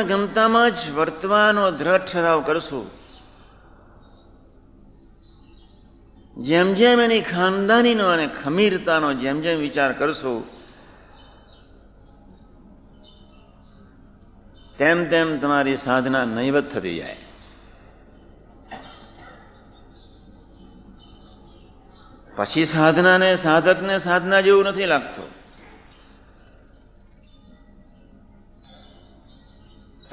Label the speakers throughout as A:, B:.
A: પોતાના ગમતામાં જ વર્તવાનો દ્રઢ ઠરાવ કરશું, જેમ જેમ એની ખાનદાનીનો અને ખમીરતાનો જેમ જેમ વિચાર કરશું, તેમ તેમ તમારી સાધના નહીવત થતી જાય. પછી સાધનાને સાધકને સાધના જેવું નથી લાગતું.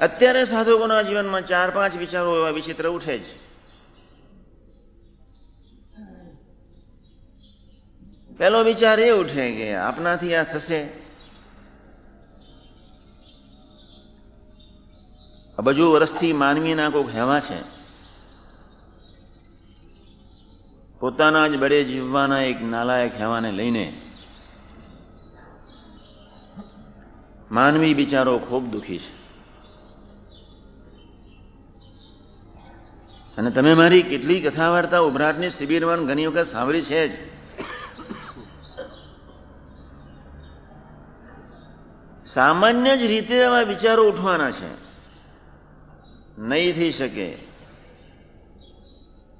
A: અત્યારે સાધકોના જીવનમાં 4-5 વિચારો એવા વિચિત્ર ઉઠે જ. પહેલો વિચાર એ ઉઠે કે આપણાથી આ થશે? અબજો વર્ષથી માનવીના કોઈક હેવા છે, પોતાના જ બળે જીવવાના એક નાલાયક હેવાને લઈને માનવી બિચારો ખૂબ દુઃખી છે. અને તમે મારી કેટલી કથા વાર્તા ઉભરાટની શિબિરમાં ઘણી વખત સાંભળી છે જ. સામાન્ય જ રીતે આવા વિચારો ઉઠવાના છે. નહીં થઈ શકે,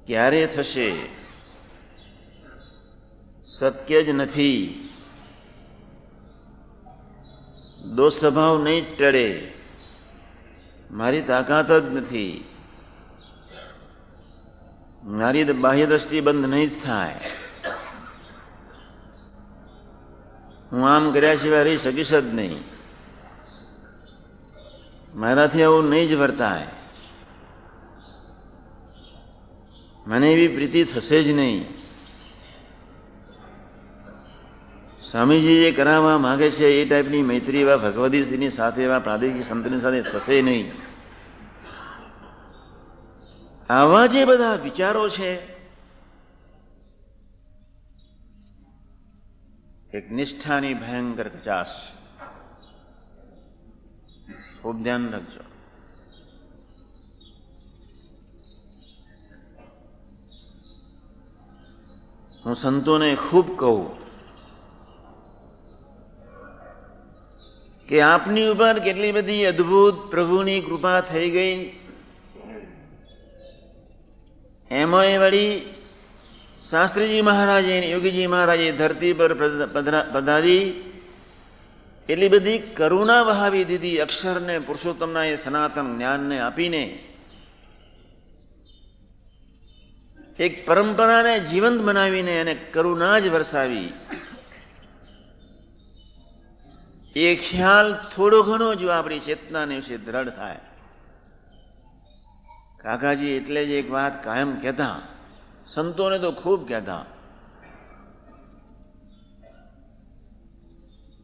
A: ક્યારે થશે, શક્ય જ નથી, દોષ સ્વભાવ નહીં ટળે, મારી તાકાત જ નથી, મારી બાહ્ય દ્રષ્ટિ બંધ નહીં જ થાય, હું આમ કર્યા સિવાય રહી શકીશ જ નહીં, મારાથી આવું નહીં જ વર્તાય, મને એવી પ્રીતિ થશે જ નહીં, સ્વામીજી જે કરાવવા માંગે છે એ ટાઈપની મૈત્રી એવા ભગવદીશ્રીની સાથે, એવા પ્રાદેશિક સંતની સાથે થશે નહીં. આવા જે બધા વિચારો છે, એક નિષ્ઠાની ભયંકર કચાશ. ખૂબ ધ્યાન રાખજો. હું સંતોને ખૂબ કહું કે આપની ઉપર કેટલી બધી અદ્ભુત પ્રભુની કૃપા થઈ ગઈ, એમાંય વળી શાસ્ત્રીજી મહારાજે, યોગીજી મહારાજે ધરતી પર પધારી એટલી બધી કરુણા વહાવી દીધી, અક્ષરને પુરુષોત્તમના એ સનાતન જ્ઞાનને આપીને એક પરંપરાને જીવંત બનાવીને એને કરુણા જ વરસાવી. એ ખ્યાલ થોડો ઘણો જો આપણી ચેતનાને વિશે દ્રઢ થાય. કાકાજી એટલે જ એક વાત કાયમ કહેતા, સંતોને તો ખૂબ કહેતા,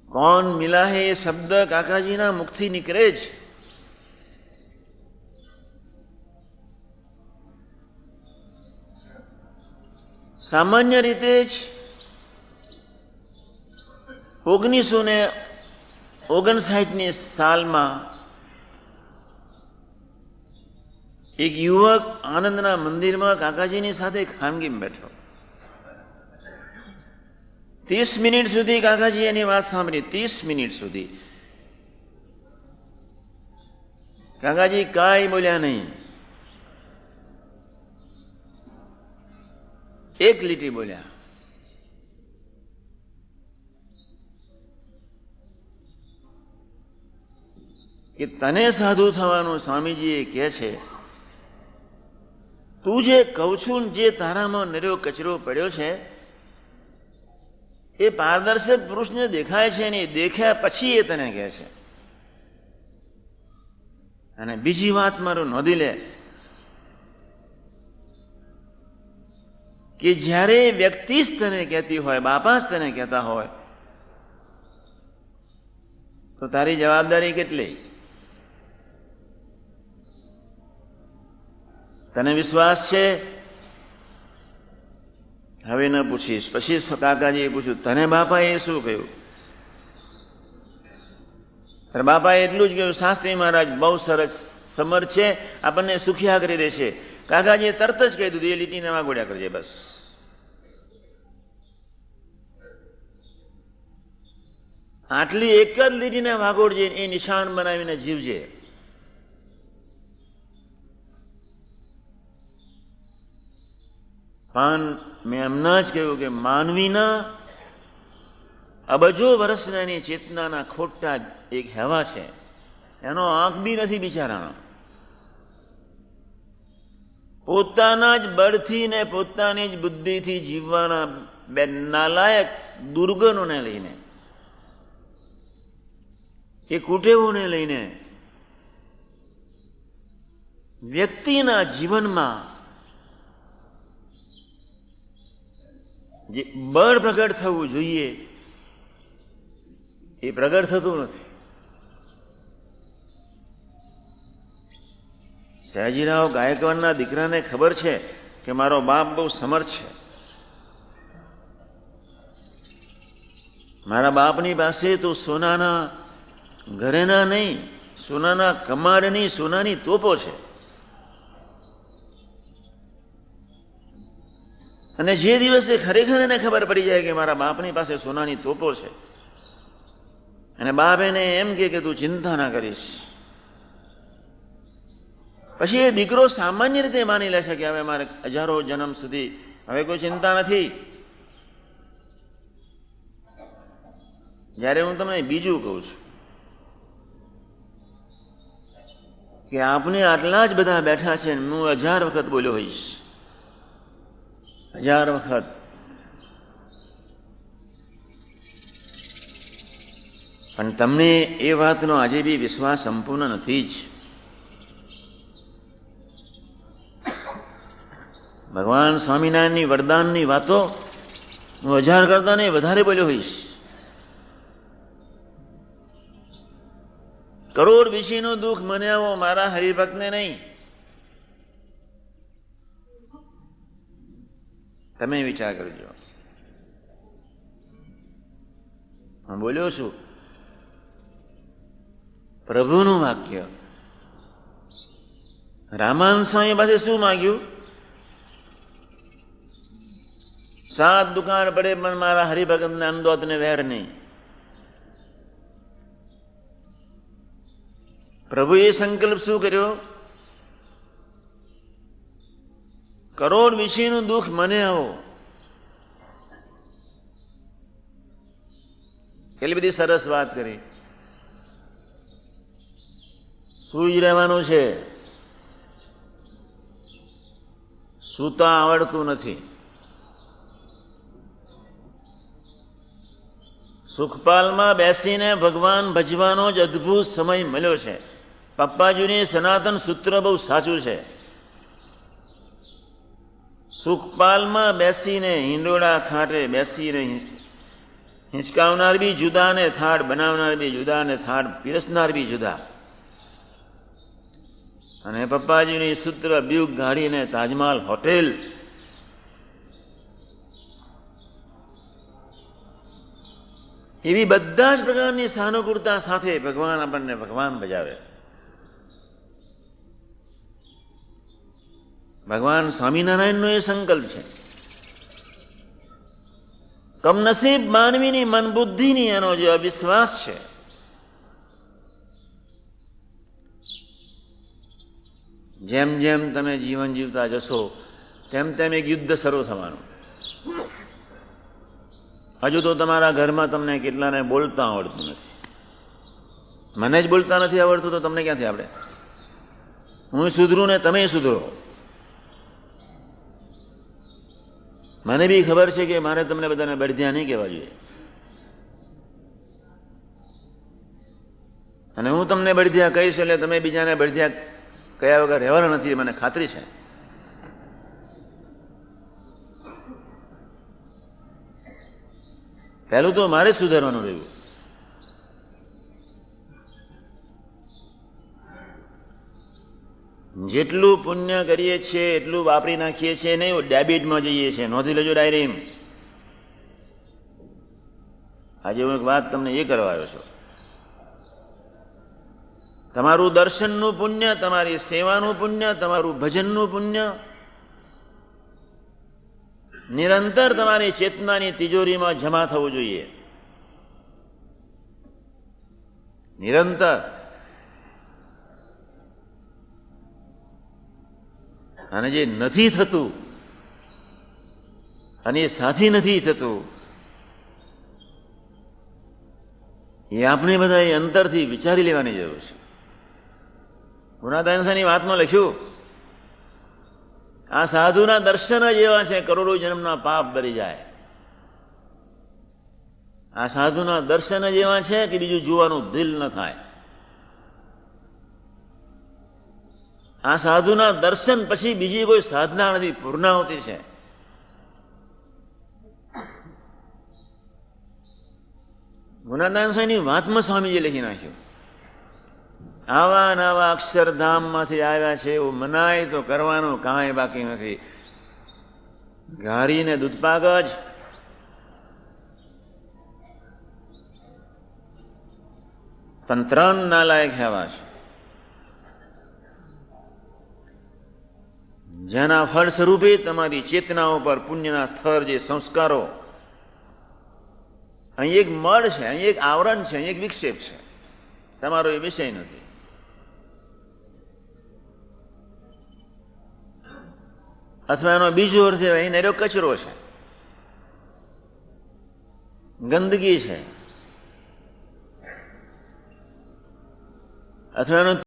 A: કોણ મિલા હે એ શબ્દ કાકાજીના મુખથી નીકળે જ. સામાન્ય રીતે જ 1959ની સાલમાં એક યુવક આનંદના મંદિરમાં કાકાજીની સાથે ખાનગીમાં બેઠો. 30 મિનિટ સુધી કાકાજી એની વાત સાંભળી. 30 મિનિટ સુધી કાકાજી કાંઈ બોલ્યા નહીં. એક લીટી બોલ્યા, કે તને સાધુ થવાનું સ્વામીજી કહે છે, તું જે કહું છું, જે તારામાં નર્યો કચરો પડ્યો છે એ પારદર્શક પુરુષને દેખાય છે ને, દેખ્યા પછી એ તને કહે છે. અને બીજી વાત મારું નોંધી લે કે જ્યારે વ્યક્તિ જ તને કહેતી હોય, બાપા જ તને કહેતા હોય, તો તારી જવાબદારી કેટલી? તને વિશ્વાસ છે? હવે ન પૂછીશ. પછી કાકાજીએ પૂછ્યું, તને બાપાએ શું કહ્યું? બાપાએ એટલું જ કહ્યું, શાસ્ત્રી મહારાજ બહુ સરસ સમર્થ છે, આપણને સુખિયા કરી દેશે. કાકાજીએ તરત જ કહી દીધું, એ લીટીને વાગોડ્યા કરજે બસ. આટલી એક જ લીટીને વાગોડજે, એ નિશાન બનાવીને જીવજે. મેં હમણાં જ કહ્યું કે માનવીના અબજો વર્ષના એની ચેતનાના ખોટા એક હેવા છે, એનો આંખ બી નથી બિચારાનો. પોતાના જ બળથી ને પોતાની જ બુદ્ધિથી જીવવાના બે નાલાયક દુર્ગણોને લઈને, એ કુટેવોને લઈને વ્યક્તિના જીવનમાં જે બળ પ્રગટ થવું જોઈએ એ પ્રગટ થતું નથી. સયાજીરાવ ગાયકવાડના દીકરાને ખબર છે કે મારો બાપ બહુ સમર્થ છે, મારા બાપની પાસે તો સોનાના ઘરેના નહીં, સોનાના કમાડની સોનાની તોપો છે. અને જે દિવસે ખરેખર એને ખબર પડી જાય કે મારા બાપની પાસે સોનાની તોપો છે, અને બાપ એને એમ કે તું ચિંતા ના કરીશ, પછી એ દીકરો સામાન્ય રીતે માની લેશે કે હવે મારે હજારો જન્મ સુધી હવે કોઈ ચિંતા નથી. જ્યારે હું તમને બીજું કહું છું કે આપને આટલા જ બધા બેઠા છે, હું 1000 વખત બોલ્યો હોઈશ, 1000 વખત. પણ તમને એ વાતનો આજે બી વિશ્વાસ સંપૂર્ણ નથી જ. ભગવાન સ્વામિનારાયણની વરદાનની વાતો હું 1000 કરતા ને વધારે બોલ્યો હોઈશ. કરોડ વિશીનું દુઃખ મને આવો, મારા હરિભક્તને નહીં. તમે વિચાર કરજો. હું બોલ્યો છું પ્રભુનું વાક્ય. રામાનંદ સ્વામી પાસે શું માગ્યું? 7 દુકાન પડે પણ મારા હરિભગતને અંદોતને વેર નહીં. પ્રભુએ સંકલ્પ શું કર્યો? કરોડ વિશેનું દુઃખ મને આવો. કેટલી બધી સરસ વાત કરી. સૂઈ રહેવાનું છે, સૂતા આવડતું નથી. સુખપાલમાં બેસીને ભગવાન ભજવાનો જ અદભુત સમય મળ્યો છે. પપ્પાજીની સનાતન સૂત્ર બહુ સાચું છે. સુખપાલમાં બેસીને હિંડોળા ખાટે બેસીને હિંચકાવનાર બી જુદા ને થાળ બનાવનાર બી જુદા ને થાળ પીરસનાર બી જુદા. અને પપ્પાજીની સૂત્ર બ્યુક ગાડીને તાજમહાલ હોટેલ. એવી બધા જ પ્રકારની સાનુકૂળતા સાથે ભગવાન આપણને ભગવાન બજાવે. ભગવાન સ્વામિનારાયણનો એ સંકલ્પ છે. કમનસીબ માનવીની મનબુદ્ધિની એનો જે અવિશ્વાસ છે, જેમ જેમ તમે જીવન જીવતા જશો તેમ તેમ એક યુદ્ધ શરૂ થવાનું. હજુ તો તમારા ઘરમાં તમને કેટલાને બોલતા આવડતું નથી. મને જ બોલતા નથી આવડતું તો તમને ક્યાંથી આવડે? હું સુધરું ને તમે સુધરો. મને બી ખબર છે કે મારે તમને બધાને બળદિયા નહીં કહેવા જોઈએ, અને હું તમને બળદિયા કહીશ એટલે તમે બીજાને બળદિયા કયા વગર રહેવાના નથી, મને ખાતરી છે. પહેલું તો મારે સુધારવાનું રહ્યું. જેટલું પુણ્ય કરીએ છીએ એટલું વાપરી નાખીએ છીએ નહીં, ડેબિટમાં જઈએ છીએ. નોંધી લેજો ડાયરી. આજે હું એક વાત તમને એ કરવા આવ્યો છું. તમારું દર્શનનું પુણ્ય, તમારી સેવાનું પુણ્ય, તમારું ભજનનું પુણ્ય નિરંતર તમારી ચેતનાની તિજોરીમાં જમા થવું જોઈએ. નિરંતર. અને જે નથી થતું અને એ સાથી નથી થતું, એ આપણે બધા એ અંતરથી વિચારી લેવાની જરૂર છે. ગુણાદાનસાની વાતમાં લખ્યું, આ સાધુના દર્શન જ એવા છે કરોડો જન્મના પાપ બરી જાય. આ સાધુના દર્શન જ એવા છે કે બીજું જોવાનું દિલ ન થાય. આ સાધુના દર્શન પછી બીજી કોઈ સાધના નથી, પૂર્ણાહુતિ છે. ગુણાદાન સ્વામીની વાતમાં સ્વામીજી લખી નાખ્યું, આવા નવા અક્ષરધામમાંથી આવ્યા છે એવું મનાય તો કરવાનું કાંઈ બાકી નથી. ઘારીને દૂધપાક જ પણ 3 નાલાયક એવા છે જેના ફળ સ્વરૂપે તમારી ચેતના ઉપર પુણ્યના થર જે સંસ્કારો, અહીં એક મળ છે, અહીં એક આવરણ છે, અહીં એક વિક્ષેપ છે, તમારો એ વિષય નથી. અથવા એનો બીજો અર્થ અહીં નર્યો કચરો છે, ગંદકી છે. અથવા એનો